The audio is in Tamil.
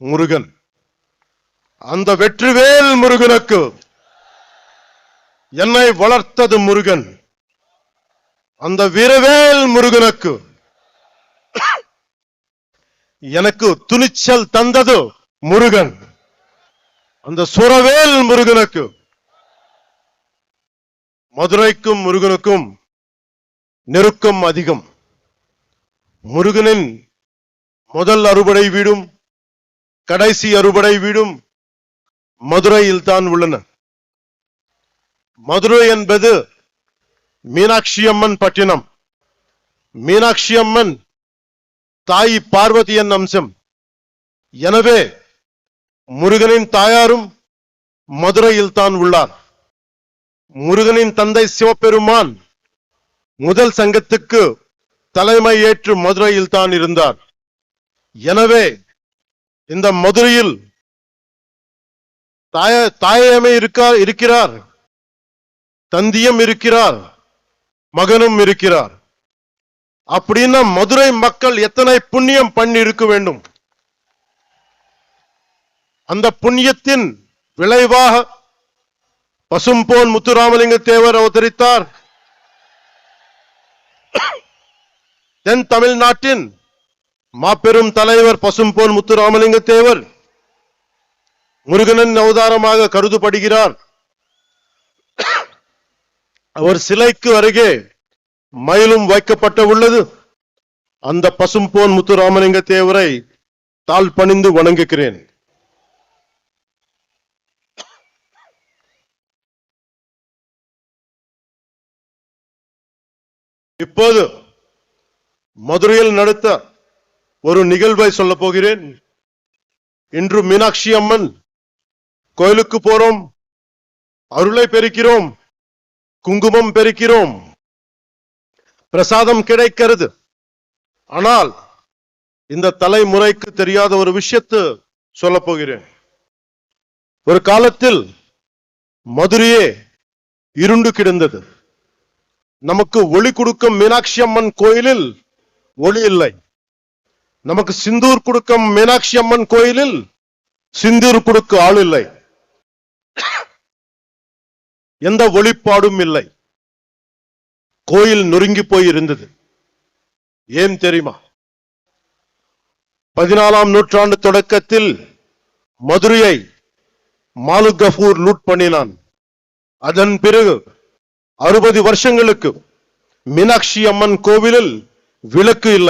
முருகன். அந்த வெற்றிவேல் முருகனுக்கு என்னை வளர்த்தது முருகன். அந்த வீரவேல் முருகனுக்கு எனக்கு துணிச்சல் தந்தது முருகன். அந்த சுரவேல் முருகனுக்கு மதுரைக்கும் முருகனுக்கும் நெருக்கம் அதிகம். முருகனின் முதல் அறுபடை வீடும் கடைசி அறுபடை வீடும் மதுரையில் தான் உள்ளன. மதுரை என்பது மீனாட்சி அம்மன் பட்டினம். மீனாட்சி அம்மன் தாய் பார்வதியின் அம்சம். எனவே முருகனின் தாயாரும் மதுரையில் தான் உள்ளார். முருகனின் தந்தை சிவபெருமான் முதல் சங்கத்துக்கு தலைமை ஏற்று மதுரையில் தான் இருந்தார். எனவே இந்த மதுரையில் தாயமே இருக்கிறார், தந்தியும் இருக்கிறார், மகனும் இருக்கிறார். அப்படின்னா மதுரை மக்கள் எத்தனை புண்ணியம் பண்ணி இருக்க வேண்டும். அந்த புண்ணியத்தின் விளைவாக பசும்பொன் முத்துராமலிங்க தேவர் அவதரித்தார். தென் தமிழ்நாட்டின் மாபெரும் தலைவர் பசும்பொன் முத்துராமலிங்க தேவர் முருகனின் அவதாரமாக கருதப்படுகிறார். அவர் சிலைக்கு அருகே மயிலும் வைக்கப்பட்ட உள்ளது. அந்த பசும்பொன் முத்துராமலிங்க தேவரை தாழ் பணிந்து வணங்குகிறேன். இப்போது மதுரையில் நடத்த ஒரு நிகழ்வை சொல்ல போகிறேன். இன்று மீனாட்சி அம்மன் கோயிலுக்கு போறோம், அருளை பெருக்கிறோம், குங்குமம் பெருக்கிறோம், பிரசாதம் கிடைக்கிறது. ஆனால் இந்த தலைமுறைக்கு தெரியாத ஒரு விஷயத்தை சொல்ல போகிறேன். ஒரு காலத்தில் மதுரையே இருண்டு கிடந்தது. நமக்கு ஒளி கொடுக்கும் மீனாட்சி அம்மன் கோயிலில் ஒளி இல்லை. நமக்கு சிந்தூர் கொடுக்கும் மீனாட்சி அம்மன் கோயிலில் சிந்தூர் கொடுக்க ஆள் இல்லை. எந்த ஒளிப்பாடும் இல்லை. கோயில் நொறுங்கி போய் இருந்தது. ஏன் தெரியுமா? 14ஆம் நூற்றாண்டு தொடக்கத்தில் மதுரையை மாலிக் கஃபூர் லூட் பண்ணினான். அதன் பிறகு 60 வருஷங்களுக்கு மீனாட்சி அம்மன் கோவிலில் விளக்கு இல்லை.